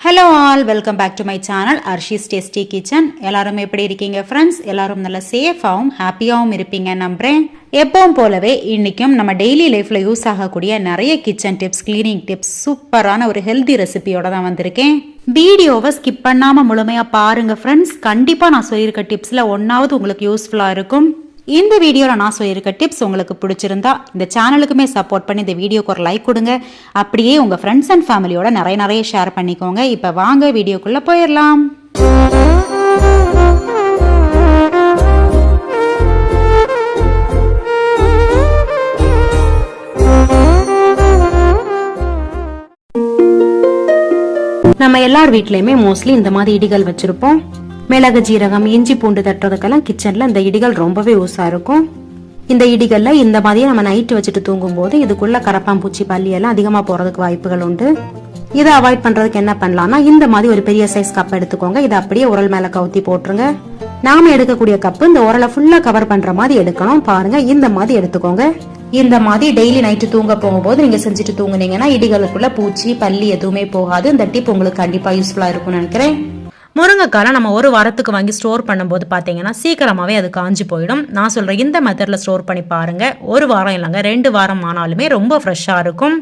Hello all, welcome back to my channel Arshi's tasty kitchen. எல்லாரும் எப்படி இருக்கீங்க ஃப்ரெண்ட்ஸ்? எல்லாரும் நல்ல சேஃபாகவும் ஹாப்பியாகவும் இருப்பீங்க நம்புறேன். எப்பவும் போலவே இன்னைக்கும் நம்ம டெய்லி லைஃப்ல யூஸ் ஆகக்கூடிய நிறைய கிச்சன் டிப்ஸ், கிளீனிங் டிப்ஸ், சூப்பரான ஒரு ஹெல்தி ரெசிபியோட தான் வந்திருக்கேன். வீடியோவை ஸ்கிப் பண்ணாம முழுமையா பாருங்க ஃப்ரெண்ட்ஸ். கண்டிப்பா நான் சொல்லியிருக்க டிப்ஸ்ல ஒன்னாவது உங்களுக்கு யூஸ்ஃபுல்லா இருக்கும். இந்த வீடியோவில் நான் சொல்லியிருக்க டிப்ஸ் உங்களுக்கு பிடிச்சிருந்தா இந்த சேனலுக்குமே சப்போர்ட் பண்ணி இந்த வீடியோக்கு ஒரு லைக் கொடுங்க. அப்படியே உங்கள் ஃப்ரெண்ட்ஸ் அண்ட் ஃபேமிலியோட நிறைய ஷேர் பண்ணிக்கோங்க. இப்போ வாங்க வீடியோக்குள்ளே போயிடலாம். நம்ம எல்லார் வீட்லையுமே மோஸ்ட்லி இந்த மாதிரி இடிகள் வச்சிருப்போம். மிளகு, ஜீரகம், இஞ்சி, பூண்டு தட்டுறதுக்கெல்லாம் கிச்சன்ல இந்த இடிகள் ரொம்பவே யூஸா இருக்கும். இந்த இடிகள்ல இந்த மாதிரியே நம்ம நைட்டு வச்சுட்டு தூங்கும் போது இதுக்குள்ள கரப்பாம்பூச்சி, பல்லி எல்லாம் அதிகமா போறதுக்கு வாய்ப்புகள் உண்டு. இதை அவாய்ட் பண்றதுக்கு என்ன பண்ணலாம்னா, இந்த மாதிரி ஒரு பெரிய சைஸ் கப் எடுத்துக்கோங்க. இதை அப்படியே உரல் மேல கவுத்தி போட்டுருங்க. நாம எடுக்கக்கூடிய கப்பு இந்த உரலை ஃபுல்லா கவர் பண்ற மாதிரி எடுக்கணும். பாருங்க, இந்த மாதிரி எடுத்துக்கோங்க. இந்த மாதிரி டெய்லி நைட்டு தூங்க போகும்போது நீங்க செஞ்சுட்டு தூங்குனீங்கன்னா இடிகளுக்குள்ள பூச்சி, பல்லி எதுவுமே போகாது. இந்த டிப் உங்களுக்கு கண்டிப்பா யூஸ்ஃபுல்லா இருக்கும்னு நினைக்கிறேன். முருங்கைக்காலை நம்ம ஒரு வாரத்துக்கு வாங்கி ஸ்டோர் பண்ணும்போது பார்த்தீங்கன்னா சீக்கிரமாகவே அது காஞ்சி போயிடும். நான் சொல்கிறேன், இந்த மெத்தடில் ஸ்டோர் பண்ணி பாருங்கள். ஒரு வாரம் இல்லைங்க, 2 வாரம் ஆனாலுமே ரொம்ப ஃப்ரெஷ்ஷாக இருக்கும்.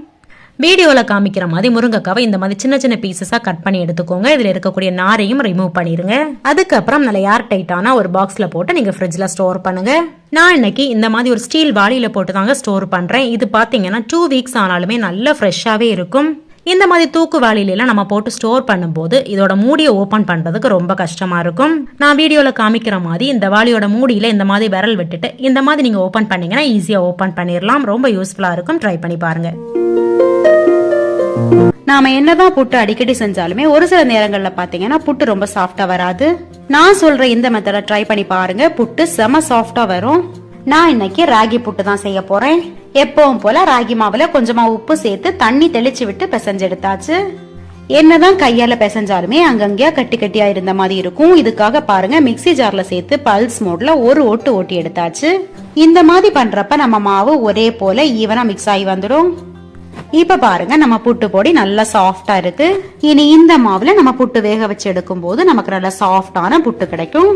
வீடியோவில் காமிக்கிற மாதிரி முருங்கைக்காவை இந்த மாதிரி சின்ன சின்ன பீசஸாக கட் பண்ணி எடுத்துக்கோங்க. இதில் இருக்கக்கூடிய நாரையும் ரிமூவ் பண்ணிடுங்க. அதுக்கப்புறம் நல்ல ஏர் டைட்டான ஒரு பாக்ஸில் போட்டு நீங்கள் ஃப்ரிட்ஜில் ஸ்டோர் பண்ணுங்கள். நான் இன்னைக்கு இந்த மாதிரி ஒரு ஸ்டீல் வாளியில் போட்டு தாங்க ஸ்டோர் பண்ணுறேன். இது பார்த்தீங்கன்னா 2 வீக்ஸ் ஆனாலுமே நல்லா ஃப்ரெஷ்ஷாகவே இருக்கும். இந்த மாதிரி தூக்கு வாளிலாம் நம்ம போட்டு ஸ்டோர் பண்ணும்போது இதோட மூடியை ஓப்பன் பண்ணுறதுக்கு ரொம்ப கஷ்டமாக இருக்கும். நான் வீடியோவில் காமிக்கிற மாதிரி இந்த வாளியோட மூடியில் இந்த மாதிரி விரல் விட்டுட்டு இந்த மாதிரி நீங்கள் ஓப்பன் பண்ணீங்கன்னா ஈஸியாக ஓப்பன் பண்ணிடலாம். ரொம்ப யூஸ்ஃபுல்லாக இருக்கும். ட்ரை பண்ணி பாருங்க. நாம என்னதான் புட்டு அடிக்கடி செஞ்சாலுமே ஒரு சில நேரங்கள்ல பாத்தீங்கன்னா புட்டு ரொம்ப சாஃப்டா வராது. நான் சொல்ற இந்த மெத்தட ட்ரை பண்ணி பாருங்க. புட்டு செம சாஃப்டா வரும். நான் இன்னைக்கு ராகி புட்டு தான் செய்ய போறேன். எப்பவும் போல ராகி மாவுல கொஞ்சமா உப்பு சேர்த்து தண்ணி தெளிச்சு விட்டு பிசைஞ்சு எடுத்தாச்சு. என்னதான் கையால பிசைஞ்சாலுமே அங்கங்கேயா கட்டி கட்டியா இருந்த மாதிரி இருக்கும். இதுக்காக பாருங்க, மிக்ஸி ஜார்ல சேர்த்து பல்ஸ் மோட்ல ஒரு ஓட்டி எடுத்தாச்சு. இந்த மாதிரி பண்றப்ப நம்ம மாவு ஒரே போல ஈவனா மிக்ஸ் ஆகி வந்துடும். இப்ப பாருங்க, நம்ம புட்டு பொடி நல்லா சாஃப்டா இருக்கு. இனி இந்த மாவுல நம்ம புட்டு வேக வச்சு எடுக்கும் போது நமக்கு நல்ல சாஃப்டான புட்டு கிடைக்கும்.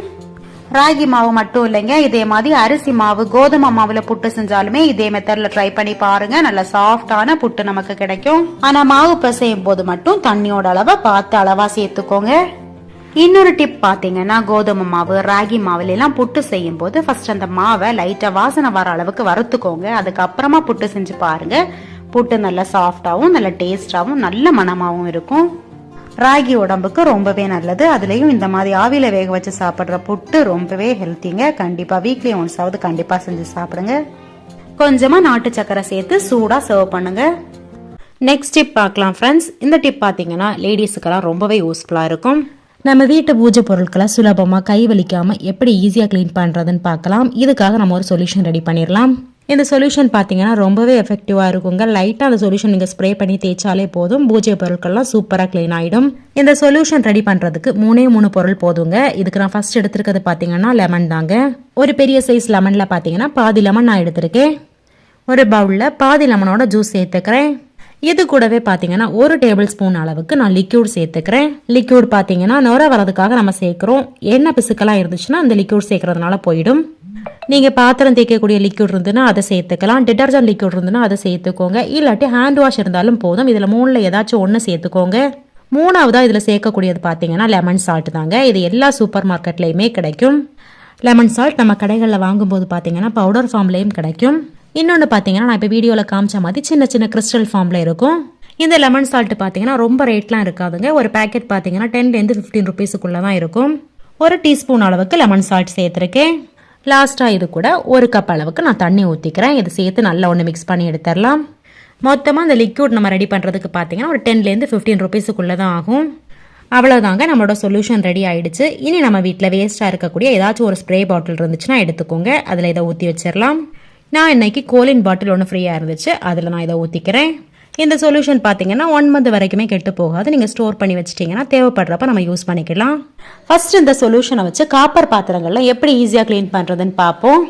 ராகி மாவு மட்டும் இல்லைங்க, இதே மாதிரி அரிசி மாவு, கோதுமை மாவுல புட்டு செஞ்சாலுமே இதே மெத்தட்ல ட்ரை பண்ணி பாருங்க. நல்ல சாஃப்டான புட்டு நமக்கு கிடைக்கும். ஆனா மாவு பிசையும் போது மட்டும் தண்ணியோட அளவை பார்த்து அளவா சேர்த்துக்கோங்க. இன்னொரு டிப் பாத்தீங்கன்னா, கோதுமை மாவு, ராகி மாவுல எல்லாம் புட்டு செய்யும் போது ஃபர்ஸ்ட் அந்த மாவை லைட்டா வாசனை வர அளவுக்கு வறுத்துக்கோங்க. அதுக்கப்புறமா புட்டு செஞ்சு பாருங்க. புட்டு நல்ல சாஃப்டாவும் நல்ல டேஸ்டாவும் நல்ல மணமாவும் இருக்கும். ராகி உடம்புக்கு ரொம்பவே நல்லது. அதுலயும் இந்த மாதிரி ஆவியில வேக வச்சு சாப்பிடுற புட்டு ரொம்பவே ஹெல்த்திங்க. கண்டிப்பா வீக்லி ஒன்ஸ் ஆவது கண்டிப்பா செஞ்சு சாப்பிடுங்க. கொஞ்சமா நாட்டு சக்கரை சேர்த்து சூடா சர்வ் பண்ணுங்க. நெக்ஸ்ட் டிப் பார்க்கலாம் ஃப்ரெண்ட்ஸ். இந்த டிப் பாத்தீங்கன்னா லேடிஸுக்கெல்லாம் ரொம்பவே யூஸ்ஃபுல்லா இருக்கும். நம்ம வீட்டு பூஜை பொருட்களை சுலபமாக கை வலிக்காம எப்படி ஈஸியாக க்ளீன் பண்ணுறதுன்னு பார்க்கலாம். இதுக்காக நம்ம ஒரு சொல்யூஷன் ரெடி பண்ணிடலாம். இந்த சொல்யூஷன் பார்த்தீங்கன்னா ரொம்பவே எஃபெக்டிவாக இருக்குங்க. லைட்டாக அந்த சொல்யூஷன் நீங்கள் ஸ்ப்ரே பண்ணி தேய்ச்சாலே போதும், பூஜை பொருட்கள்லாம் சூப்பராக க்ளீன் ஆகிடும். இந்த சொல்யூஷன் ரெடி பண்ணுறதுக்கு 3 பொருள் போதுங்க. இதுக்கு நான் ஃபர்ஸ்ட் எடுத்துருக்கிறது பார்த்தீங்கன்னா லெமன் தாங்க. ஒரு பெரிய சைஸ் லெமனில் பார்த்தீங்கன்னா பாதி லெமன் நான் எடுத்திருக்கேன். ஒரு பவுலில் பாதி லெமனோட ஜூஸ் சேர்த்துக்கிறேன். இது கூடவே பார்த்தீங்கன்னா 1 டேபிள் ஸ்பூன் அளவுக்கு நான் லிக்யூட் சேர்த்துக்கிறேன். லிக்யூட் பார்த்தீங்கன்னா நுர வரதுக்காக நம்ம சேர்க்குறோம். எண்ணெய் பிசுக்கெல்லாம் இருந்துச்சுன்னா அந்த லிக்யூட் சேர்க்கறதுனால போயிடும். நீங்கள் பாத்திரம் தேய்க்கக்கூடிய லிக்யூட் இருந்துன்னா அதை சேர்த்துக்கலாம். டிட்டர்ஜென்ட் லிக்யூட் இருந்துன்னா அதை சேர்த்துக்கோங்க. இல்லாட்டி ஹேண்ட் வாஷ் இருந்தாலும் போதும். இதில் 3ல் ஏதாச்சும் ஒன்று சேர்த்துக்கோங்க. 3ஆவதாக இதில் சேர்க்கக்கூடியது பார்த்தீங்கன்னா லெமன் சால்ட் தாங்க. இது எல்லா சூப்பர் மார்க்கெட்லேயுமே கிடைக்கும். லெமன் சால்ட் நம்ம கடைகளில் வாங்கும்போது பார்த்தீங்கன்னா பவுடர் ஃபார்ம்லேயும் கிடைக்கும். இன்னொன்று பார்த்தீங்கன்னா நான் இப்போ வீடியோவில் காமிச்ச மாதிரி சின்ன சின்ன கிறிஸ்டல் ஃபார்மில் இருக்கும். இந்த லெமன் சால்ட் பார்த்தீங்கன்னா ரொம்ப ரேட்லாம் இருக்காதுங்க. ஒரு பேக்கெட் பார்த்தீங்கன்னா 10 to 15 ருபீஸுக்குள்ளே தான் இருக்கும். 1 டீஸ்பூன் அளவுக்கு லெமன் சால்ட் சேர்த்துருக்கேன். லாஸ்ட்டாக இது கூட 1 கப் அளவுக்கு நான் தண்ணி ஊற்றிக்கிறேன். இது சேர்த்து நல்லா ஒன்று மிக்ஸ் பண்ணி எடுத்துடலாம். மொத்தமாக இந்த லிக்யூட் நம்ம ரெடி பண்ணுறதுக்கு பார்த்தீங்கன்னா ஒரு 10 to 15 ருபீஸுக்குள்ளே தான் ஆகும். அவ்வளோதாங்க, நம்மளோட சொல்யூஷன் ரெடி ஆயிடுச்சு. இனி நம்ம வீட்டில் வேஸ்ட்டாக இருக்கக்கூடிய ஏதாச்சும் ஒரு ஸ்ப்ரே பாட்டில் இருந்துச்சுன்னா எடுத்துக்கோங்க. அதில் இதை ஊற்றி வச்சிடலாம். நான் இன்னைக்கு கோலின் பாட்டில் ஒன்று ஃப்ரீயாக இருந்துச்சு, அதில் நான் இதை ஊற்றிக்கிறேன். இந்த சொல்யூஷன் பார்த்தீங்கன்னா 1 month வரைக்குமே கெட்டு போகாது. நீங்கள் ஸ்டோர் பண்ணி வச்சிட்டிங்கன்னா தேவைப்படுறப்ப நம்ம யூஸ் பண்ணிக்கலாம். ஃபர்ஸ்ட் இந்த சொல்யூஷனை வச்சு காப்பர் பாத்திரங்கள்ல எப்படி ஈஸியாக க்ளீன் பண்ணுறதுன்னு பார்ப்போம்.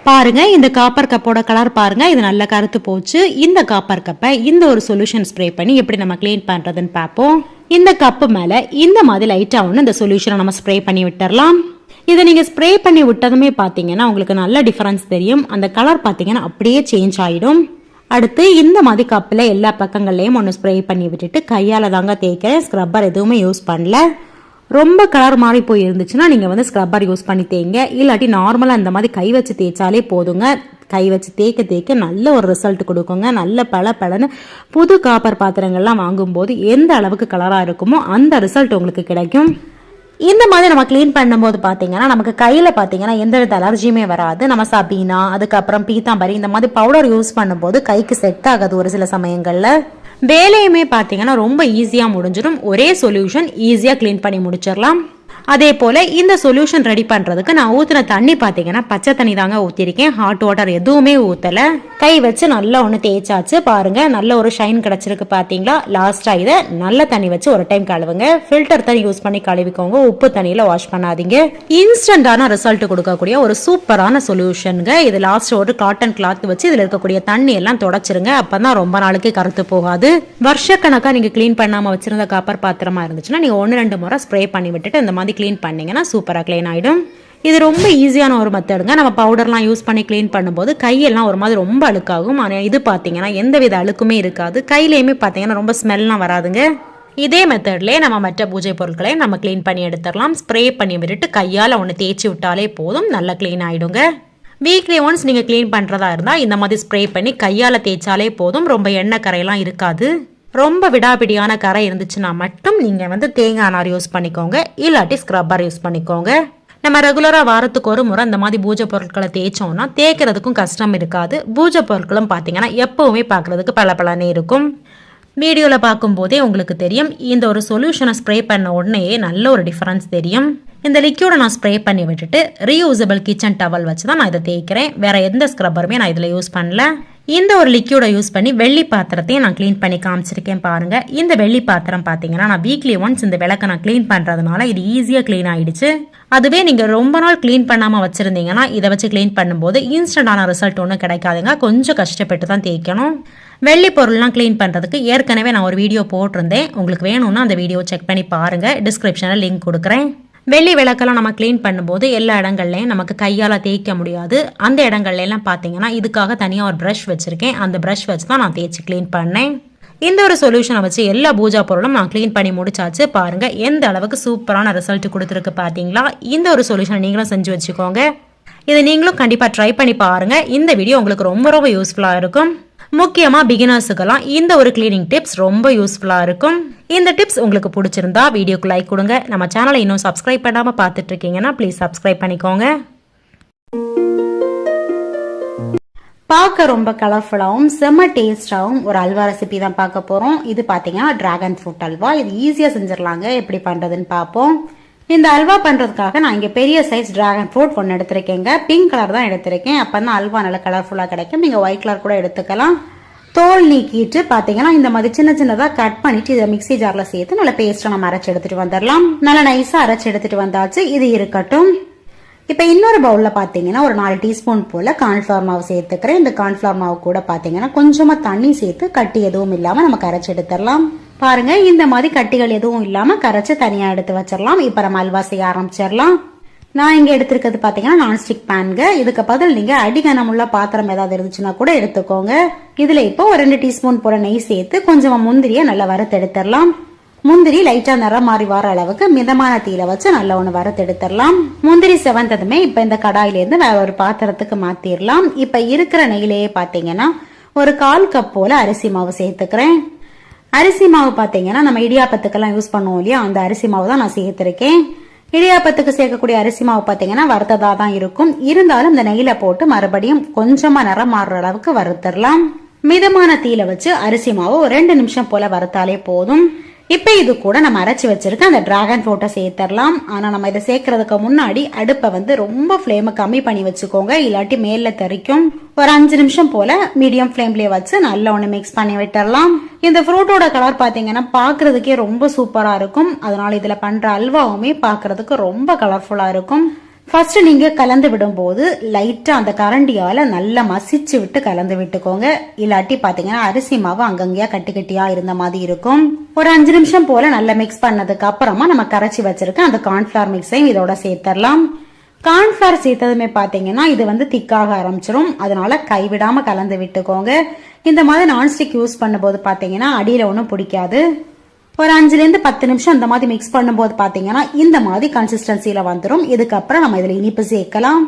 பாருங்க இந்த காப்பர் கப்போட கலர் பாருங்க, இது நல்ல கருத்து போச்சு. இந்த காப்பர் கப்பை இந்த ஒரு சொல்யூஷன் ஸ்ப்ரே பண்ணி எப்படி நம்ம கிளீன் பண்றதுன்னு பார்ப்போம். இந்த கப்பு மேல இந்த மாதிரி லைட்டா ஒன்று இந்த சொல்யூஷனை நம்ம ஸ்ப்ரே பண்ணி விட்டுறலாம். இதை நீங்க ஸ்ப்ரே பண்ணி விட்டதுமே பாத்தீங்கன்னா உங்களுக்கு நல்ல டிஃபரன்ஸ் தெரியும். அந்த கலர் பாத்தீங்கன்னா அப்படியே சேஞ்ச் ஆயிடும். அடுத்து இந்த மாதிரி கப்பில் எல்லா பக்கங்கள்லையும் ஒன்று ஸ்ப்ரே பண்ணி விட்டுட்டு கையால் தாங்க தேய்க்கிறேன். ஸ்க்ரப்பர் எதுவுமே யூஸ் பண்ணல. ரொம்ப கலர் மாறி போய் இருந்துச்சுன்னா நீங்கள் வந்து ஸ்க்ரப்பர் யூஸ் பண்ணி தேய்ங்க. இல்லாட்டி நார்மலாக இந்த மாதிரி கை வச்சு தேய்ச்சாலே போதுங்க. கை வச்சு தேய்க்க தேய்க்க நல்ல ஒரு ரிசல்ட் கொடுக்குங்க. நல்ல பளன்னு புது காப்பர் பாத்திரங்கள்லாம் வாங்கும்போது எந்த அளவுக்கு கலராக இருக்குமோ அந்த ரிசல்ட் உங்களுக்கு கிடைக்கும். இந்த மாதிரி நம்ம கிளீன் பண்ணும்போது பார்த்தீங்கன்னா நமக்கு கையில் பார்த்தீங்கன்னா எந்த வித அலர்ஜியுமே வராது. நம்ம சபீனா அதுக்கப்புறம் பீத்தாம்பரி இந்த மாதிரி பவுடர் யூஸ் பண்ணும்போது கைக்கு செட் ஆகாது. ஒரு சில சமயங்களில் வேலையுமே பார்த்தீங்கன்னா ரொம்ப ஈஸியாக முடிஞ்சிடும். ஒரே சொல்யூஷன் ஈஸியாக கிளீன் பண்ணி முடிச்சிடலாம். அதே போல் இந்த சொல்யூஷன் ரெடி பண்ணுறதுக்கு நான் ஊற்றின தண்ணி பார்த்தீங்கன்னா பச்சை தண்ணி தாங்க ஊற்றிருக்கேன். ஹாட் வாட்டர் எதுவுமே ஊற்றலை. கை வச்சு நல்லா ஒன்று தேய்ச்சாச்சு. பாருங்கள் நல்ல ஒரு ஷைன் கிடச்சிருக்கு பார்த்தீங்களா. லாஸ்ட்டாக இதை நல்ல தண்ணி வச்சு ஒரு டைம் கழுவுங்க. ஃபில்டர் தண்ணி யூஸ் பண்ணி கழுவிக்கோங்க. உப்பு தண்ணியில் வாஷ் பண்ணாதீங்க. இன்ஸ்டன்டான ரிசல்ட் கொடுக்கக்கூடிய ஒரு சூப்பரான சொல்யூஷனுங்க இது. லாஸ்ட் ஒரு காட்டன் கிளாத் வச்சு இதில் இருக்கக்கூடிய தண்ணி எல்லாம் தொடச்சிருங்க. அப்போ தான் ரொம்ப நாளைக்கு கருத்து போகாது. வருஷக்கணக்காக நீங்கள் க்ளீன் பண்ணாமல் வச்சிருந்த காப்பர் பாத்திரமா இருந்துச்சுன்னா நீங்கள் 1-2 முறை ஸ்ப்ரே பண்ணி விட்டுட்டு இந்த மாதிரி க்ளீன் பண்ணீங்கன்னா சூப்பராக க்ளீன் ஆகிடும். இது ரொம்ப ஈஸியான ஒரு மெத்தடுங்க. நம்ம பவுடர்லாம் யூஸ் பண்ணி க்ளீன் பண்ணும்போது கையெல்லாம் ஒரு மாதிரி ரொம்ப அழுக்காகும். ஆனால் இது பார்த்தீங்கன்னா எந்த வித அழுக்குமே இருக்காது. கையிலையுமே பார்த்தீங்கன்னா ரொம்ப ஸ்மெல்லாம் வராதுங்க. இதே மெத்தட்லேயே நம்ம மற்ற பூஜை பொருட்களையும் நம்ம க்ளீன் பண்ணி எடுத்துடலாம். ஸ்ப்ரே பண்ணி விட்டுட்டு கையால் ஒன்று தேய்ச்சி விட்டாலே போதும், நல்லா க்ளீன் ஆகிடுங்க. வீக்லி ஒன்ஸ் நீங்கள் க்ளீன் பண்ணுறதா இருந்தால் இந்த மாதிரி ஸ்ப்ரே பண்ணி கையால் தேய்ச்சாலே போதும். ரொம்ப எண்ணெய் கரையெல்லாம் இருக்காது. ரொம்ப விடாபிடியான கரை இருந்துச்சுன்னா மட்டும் நீங்கள் வந்து தேங்காய் நார் யூஸ் பண்ணிக்கோங்க. இல்லாட்டி ஸ்க்ரப்பர் யூஸ் பண்ணிக்கோங்க. நம்ம ரெகுலராக வாரத்துக்கு ஒரு முறை இந்த மாதிரி பூஜை பொருட்களை தேய்ச்சோம்னா தேய்க்கிறதுக்கும் கஷ்டம் இருக்காது. பூஜை பொருட்களும் பார்த்தீங்கன்னா எப்போவுமே பார்க்குறதுக்கு பளபளன்னு இருக்கும். வீடியோவில் பார்க்கும்போதே உங்களுக்கு தெரியும். இந்த ஒரு சொல்யூஷனை ஸ்ப்ரே பண்ண உடனே நல்ல ஒரு டிஃபரன்ஸ் தெரியும். இந்த லிக்யூடை நான் ஸ்ப்ரே பண்ணி விட்டுட்டு ரீயூசபிள் கிச்சன் டவல் வச்சு தான் நான் இதை தேய்க்கிறேன். வேற எந்த ஸ்க்ரப்பருமே நான் இதில் யூஸ் பண்ணல. இந்த ஒரு லிக்யூடை யூஸ் பண்ணி வெள்ளி பாத்திரத்தையும் நான் க்ளீன் பண்ணி காமிச்சிருக்கேன் பாருங்க. இந்த வெள்ளி பாத்திரம் பார்த்தீங்கன்னா நான் வீக்லி ஒன்ஸ் இந்த விளக்கை நான் க்ளீன் பண்ணுறதுனால இது ஈஸியாக க்ளீன் ஆயிடுச்சு. அதுவே நீங்கள் ரொம்ப நாள் க்ளீன் பண்ணாமல் வச்சுருந்தீங்கன்னா இதை வச்சு க்ளீன் பண்ணும்போது இன்ஸ்டன்டான ரிசல்ட் ஒன்றும் கிடைக்காதுங்க. கொஞ்சம் கஷ்டப்பட்டு தான் தேய்க்கணும். வெள்ளி பொருள்லாம் க்ளீன் பண்ணுறதுக்கு ஏற்கனவே நான் ஒரு வீடியோ போட்டிருந்தேன். உங்களுக்கு வேணும்னா அந்த வீடியோ செக் பண்ணி பாருங்கள். டிஸ்கிரிப்ஷனில் லிங்க் கொடுக்குறேன். வெள்ளி விளக்கெல்லாம் நம்ம க்ளீன் பண்ணும்போது எல்லா இடங்கள்லையும் நமக்கு கையால் தேய்க்க முடியாது. அந்த இடங்கள்லாம் பார்த்தீங்கன்னா இதுக்காக தனியாக ஒரு ப்ரஷ் வச்சுருக்கேன். அந்த ப்ரஷ் வச்சு தான் நான் தேய்ச்சி க்ளீன் பண்ணேன். இந்த ஒரு சொல்யூஷனை வச்சு எல்லா பூஜா பொருளும் நான் க்ளீன் பண்ணி முடிச்சாச்சு. பாருங்கள் எந்த அளவுக்கு சூப்பரான ரிசல்ட் கொடுத்துருக்கு பார்த்தீங்களா. இந்த ஒரு சொல்யூஷனை நீங்களும் செஞ்சு வச்சுக்கோங்க. இதை நீங்களும் கண்டிப்பாக ட்ரை பண்ணி பாருங்கள். இந்த வீடியோ உங்களுக்கு ரொம்ப ரொம்ப யூஸ்ஃபுல்லாக இருக்கும். முக்கியமாக பிகினர்ஸுக்கெல்லாம் இந்த ஒரு கிளீனிங் டிப்ஸ் ரொம்ப யூஸ்ஃபுல்லாக இருக்கும். இந்த டிப்ஸ் உங்களுக்கு பிடிச்சிருந்தா வீடியோக்கு லைக் கொடுங்க. நம்ம சேனலை இன்னும் சப்ஸ்கிரைப் பண்ணாமல் பார்த்துட்டு இருக்கீங்கன்னா ப்ளீஸ் சப்ஸ்கிரைப் பண்ணிக்கோங்க. பார்க்க ரொம்ப கலர்ஃபுல்லாகவும் செம்ம டேஸ்டாகவும் ஒரு அல்வா ரெசிபி தான் பார்க்க போகிறோம். இது பார்த்தீங்கன்னா டிராகன் ஃப்ரூட் அல்வா. இது ஈஸியாக செஞ்சிடலாங்க. எப்படி பண்ணுறதுன்னு பார்ப்போம். இந்த அல்வா பண்ணுறதுக்காக நான் இங்கே பெரிய சைஸ் டிராகன் ஃப்ரூட் ஒன்று எடுத்திருக்கேங்க. பிங்க் கலர் தான் எடுத்திருக்கேன். அப்போ தான் அல்வா நல்லா கலர்ஃபுல்லாக கிடைக்கும். நீங்கள் ஒயிட் கலர் கூட எடுத்துக்கலாம். தோல் நீக்கிட்டு பார்த்தீங்கன்னா இந்த மாதிரி சின்ன சின்னதாக கட் பண்ணிட்டு இதை மிக்ஸி ஜாரில் சேர்த்து நல்லா பேஸ்ட்டாக நம்ம அரைச்சி எடுத்துகிட்டு வந்துடலாம். நல்லா நைஸாக அரைச்சி எடுத்துகிட்டு வந்தாச்சு. இது இருக்கட்டும். இப்போ இன்னொரு பவுலில் பார்த்தீங்கன்னா ஒரு 4 டீஸ்பூன் போல் கார்ன்ஃப்ளவர் மாவு சேர்த்துக்கிறேன். இந்த கார்ன்ஃப்ளவர் மாவு கூட பார்த்தீங்கன்னா கொஞ்சமாக தண்ணி சேர்த்து கட்டி எதுவும் இல்லாமல் நம்ம கரைச்சி எடுத்துடலாம். பாருங்க இந்த மாதிரி கட்டிகள் எதுவும் இல்லாமல் கரைச்சி தனியாக எடுத்து வச்சிடலாம். இப்போ நம்ம அல்வா செய்ய ஆரம்பிச்சிடலாம். நான் இங்கே எடுத்துருக்கிறது பார்த்தீங்கன்னா நான்ஸ்டிக் பேனுங்க. இதுக்கு பதில் நீங்கள் அடிகனமுள்ள பாத்திரம் ஏதாவது இருந்துச்சுன்னா கூட எடுத்துக்கோங்க. இதில் இப்போ ஒரு 2 டீஸ்பூன் போல நெய் சேர்த்து கொஞ்சமாக முந்திரியை நல்லா வறுத்து எடுத்துடலாம். முந்திரி லைட்டாக நிறம் மாறி வர அளவுக்கு மிதமான தீயில வச்சு நல்லா ஒன்று வறுத்து எடுத்துடலாம். முந்திரி செவந்ததுமே இப்போ இந்த கடாயிலேருந்து வேற ஒரு பாத்திரத்துக்கு மாற்றிடலாம். இப்போ இருக்கிற நெய்யிலேயே பார்த்தீங்கன்னா ஒரு 1/4 கப் போல அரிசி மாவு சேர்த்துக்கிறேன். அரிசி மாவு பார்த்தீங்கன்னா நம்ம இடியாப்பத்துக்கெல்லாம் யூஸ் பண்ணுவோம் இல்லையா, அந்த அரிசி மாவு தான் நான் சேர்த்துருக்கேன். இடியாப்பத்துக்கு சேர்க்கக்கூடிய அரிசி மாவு பார்த்தீங்கன்னா வறுத்ததா தான் இருக்கும். இருந்தாலும் இந்த நெய்யில போட்டு மறுபடியும் கொஞ்சமா நிறம் மாறுற அளவுக்கு வறுத்துடலாம். மிதமான தீயில வச்சு அரிசி மாவு ஒரு 2 நிமிஷம் போல வறுத்தாலே போதும். இப்ப இது கூட நம்ம அரைச்சி வச்சிருக்க அந்த டிராகன் ஃப்ரூட்டை சேர்த்துடலாம். ஆனா நம்ம இதை சேர்க்கறதுக்கு முன்னாடி அடுப்பை வந்து ரொம்ப ஃப்ளேமை கம்மி பண்ணி வச்சுக்கோங்க, இல்லாட்டி மேல தரிக்கும். ஒரு 5 நிமிஷம் போல மீடியம் ஃப்ளேம்லயே வச்சு நல்லா ஒன்று மிக்ஸ் பண்ணி விட்டுடலாம். இந்த ஃப்ரூட்டோட கலர் பார்த்தீங்கன்னா பார்க்கறதுக்கே ரொம்ப சூப்பரா இருக்கும். அதனால இதுல பண்ற அல்வாவுமே பார்க்கறதுக்கு ரொம்ப கலர்ஃபுல்லா இருக்கும். ஃபர்ஸ்ட் நீங்க கலந்து விடும்போது லைட்டா அந்த கரண்டியால நல்லா மசிச்சு விட்டு கலந்து விட்டுக்கோங்க. இல்லாட்டி பாத்தீங்கன்னா அரிசி மாவு அங்கங்கயா கட்டி கட்டியா இருந்த மாதிரி இருக்கும். ஒரு 5 நிமிஷம் போல நல்லா மிக்ஸ் பண்ணதுக்கு அப்புறமா நம்ம கரைச்சி வச்சிருக்க அந்த கார்ன்ஃபிளவர் மிக்ஸையும் இதோட சேர்த்தரலாம். கார்ன்ஃபிளவர் சேர்த்ததுமே பாத்தீங்கன்னா இது திக்காக ஆரம்பிச்சிடும். அதனால கைவிடாம கலந்து விட்டுக்கோங்க. இந்த மாதிரி நான்ஸ்டிக் யூஸ் பண்ணும்போது பாத்தீங்கன்னா அடியில ஒன்றும் பிடிக்காது. ஒரு 5-10 நிமிஷம் இந்த மாதிரி மிக்ஸ் பண்ணும்போது பாத்தீங்கன்னா இந்த மாதிரி கன்சிஸ்டன்சில வந்துடும். இதுக்கப்புறம் நம்ம இதுல இனிப்பு சேர்க்கலாம்.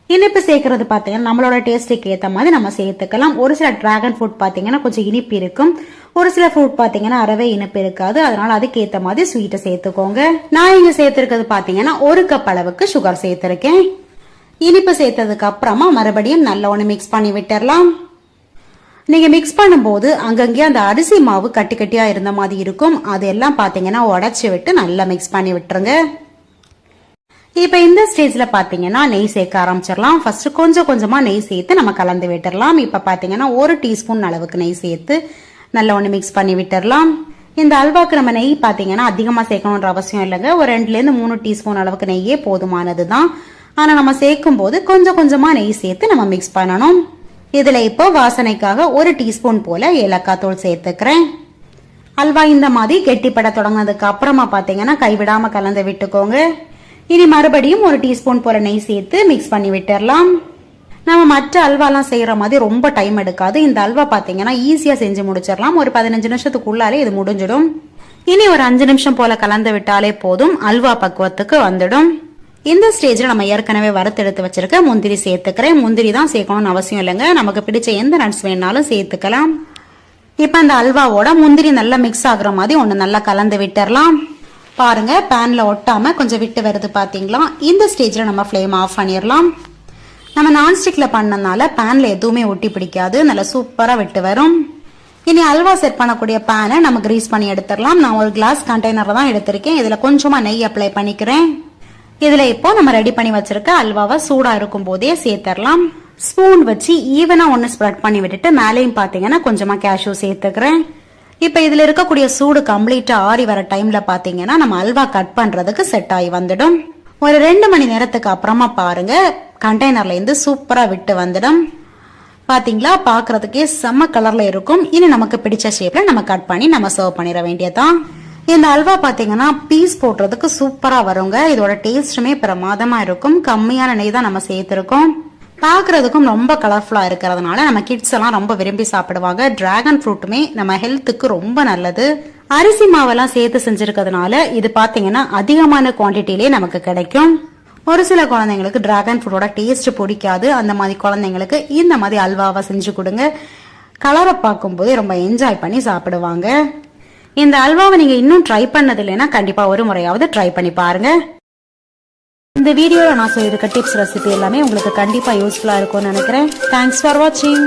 இனிப்பு சேர்க்கறது பாத்தீங்கன்னா நம்மளோட டேஸ்டுக்கு ஏத்த மாதிரி நம்ம சேர்த்துக்கலாம். ஒரு சில டிராகன் ஃப்ரூட் பாத்தீங்கன்னா கொஞ்சம் இனிப்பு இருக்கும், ஒரு சில ஃப்ரூட் பாத்தீங்கன்னா அறவே இனிப்பு இருக்காது. அதனால அதுக்கு ஏத்த மாதிரி ஸ்வீட்டை சேர்த்துக்கோங்க. நான் இங்க சேர்த்திருக்கிறது பாத்தீங்கன்னா 1 கப் அளவுக்கு சுகர் சேர்த்திருக்கேன். இனிப்பு சேர்த்ததுக்கு அப்புறமா மறுபடியும் நல்ல ஒண்ணு மிக்ஸ் பண்ணி விட்டுறலாம். நீங்க மிக்ஸ் பண்ணும்போது அங்கங்கே அந்த அரிசி மாவு கட்டி கட்டியா இருந்த மாதிரி இருக்கும். அதெல்லாம் பாத்தீங்கன்னா உடைச்சு விட்டு நல்லா மிக்ஸ் பண்ணி விட்டுருங்க. இப்ப இந்த ஸ்டேஜ்ல பாத்தீங்கன்னா நெய் சேர்க்க ஆரம்பிச்சிடலாம். ஃபர்ஸ்ட் கொஞ்சம் கொஞ்சமா நெய் சேர்த்து நம்ம கலந்து விட்டுறலாம். இப்ப பாத்தீங்கன்னா 1 டீஸ்பூன் அளவுக்கு நெய் சேர்த்து நல்லா ஒண்ணு மிக்ஸ் பண்ணி விட்டுறலாம். இந்த அல்வாக்கு நம்ம நெய் பாத்தீங்கன்னா அதிகமா சேர்க்கணும்ன்ற அவசியம் இல்லைங்க. ஒரு 2-3 டீஸ்பூன் அளவுக்கு நெய்யே போதுமானதுதான். ஆனா நம்ம சேர்க்கும் போது கொஞ்சம் கொஞ்சமா நெய் சேர்த்து நம்ம மிக்ஸ் பண்ணணும். இதுல இப்போ வாசனைக்காக 1 டீஸ்பூன் போல ஏலக்காய் தூள் சேர்த்துக்கிறேன். அல்வா இந்த மாதிரி கெட்டிப்பட தொடங்கினதுக்கு அப்புறமா பாத்தீங்கன்னா கைவிடாம கலந்து விட்டுக்கோங்க. இனி மறுபடியும் 1 டீஸ்பூன் போல நெய் சேர்த்து மிக்ஸ் பண்ணி விட்டுறலாம். நம்ம மற்ற அல்வாலாம் செய்யற மாதிரி ரொம்ப டைம் எடுக்காது. இந்த அல்வா பாத்தீங்கன்னா ஈஸியா செஞ்சு முடிச்சிடலாம். ஒரு 15 நிமிஷத்துக்குள்ளாலே இது முடிஞ்சிடும். இனி ஒரு 5 நிமிஷம் போல கலந்து விட்டாலே போதும், அல்வா பக்குவத்துக்கு வந்துடும். இந்த ஸ்டேஜ்ல நம்ம ஏற்கனவே வறுத்தெடுத்து வச்சிருக்க முந்திரி சேர்த்துக்கிறேன். முந்திரி தான் சேர்க்கணும்னு அவசியம் இல்லைங்க, நமக்கு பிடிச்ச எந்த நட்ஸ் வேணாலும் சேர்த்துக்கலாம். இப்ப அந்த அல்வாவோட முந்திரி நல்லா மிக்ஸ் ஆகுற மாதிரி ஒண்ணு நல்லா கலந்து விட்டுறலாம். பாருங்க பேன்ல ஒட்டாம கொஞ்சம் விட்டு வருது பாத்தீங்களா? இந்த ஸ்டேஜ்ல நம்ம ஃப்ளேம் ஆஃப் பண்ணிடலாம். நம்ம நான்ஸ்டிக்ல பண்ணனால பேன்ல எதுவுமே ஒட்டி பிடிக்காது, நல்லா சூப்பரா விட்டு வரும். இனி அல்வா செட் பண்ணக்கூடிய பேனை நம்ம கிரீஸ் பண்ணி எடுத்துடலாம். நான் ஒரு கிளாஸ் கண்டெய்னர் தான் எடுத்திருக்கேன். இதுல கொஞ்சமா நெய் அப்ளை பண்ணிக்கிறேன். இதுல இப்போ நம்ம ரெடி பண்ணி வச்சிருக்க அல்வாவை சூடா இருக்கும் போதே சேர்த்தரலாம். ஸ்பூன் வச்சு ஈவனா ஒன்னு ஸ்ப்ரெட் பண்ணி விட்டுட்டு மேலேயும் பாத்தீங்கன்னா கொஞ்சமா கேஷ்யூ சேர்த்துக்கிறேன். இப்ப இதுல இருக்கக்கூடிய சூடு கம்ப்ளீட்டா ஆறி வர டைம்ல பாத்தீங்கன்னா நம்ம அல்வா கட் பண்றதுக்கு செட் ஆகி வந்துடும். ஒரு 2 மணி நேரத்துக்கு அப்புறமா பாருங்க கண்டெய்னர்ல இருந்து சூப்பரா விட்டு வந்துடும். பாத்தீங்களா, பாக்குறதுக்கே செம்ம கலர்ல இருக்கும். இனி நமக்கு பிடிச்ச ஷேப்ல நம்ம கட் பண்ணி நம்ம சர்வ் பண்ணிட வேண்டியதான். இந்த அல்வா பாத்தீங்கன்னா பீஸ் போடுறதுக்கு சூப்பரா வருங்க. இதோட டேஸ்டுமே பிரமாதமா இருக்கும். கம்மியான நெய் தான் நம்ம சேர்த்திருக்கோம். பாக்குறதுக்கும் ரொம்ப கலர்ஃபுல்லா இருக்கிறதுனால நம்ம கிட்ஸ் எல்லாம் ரொம்ப விரும்பி சாப்பிடுவாங்க. டிராகன் ஃப்ரூட்டுமே நம்ம ஹெல்த்துக்கு ரொம்ப நல்லது. அரிசி மாவெல்லாம் சேர்த்து செஞ்சிருக்கிறதுனால இது பாத்தீங்கன்னா அதிகமான குவான்டிட்டிலே நமக்கு கிடைக்கும். ஒரு சில குழந்தைங்களுக்கு டிராகன் ஃப்ரூட்டோட டேஸ்ட் பிடிக்காது. அந்த மாதிரி குழந்தைங்களுக்கு இந்த மாதிரி அல்வாவை செஞ்சு கொடுங்க. கலரை பார்க்கும்போது ரொம்ப என்ஜாய் பண்ணி சாப்பிடுவாங்க. இந்த அல்வாவை நீங்க இன்னும் ட்ரை பண்ணது இல்லைன்னா கண்டிப்பா ஒரு முறையாவது ட்ரை பண்ணி பாருங்க. இந்த வீடியோல நான் சொல்லியிருக்க டிப்ஸ் ரெசிபி எல்லாமே உங்களுக்கு கண்டிப்பா யூஸ்ஃபுல்லா இருக்கும்னு நினைக்கிறேன். தேங்க்ஸ் ஃபார் வாட்சிங்.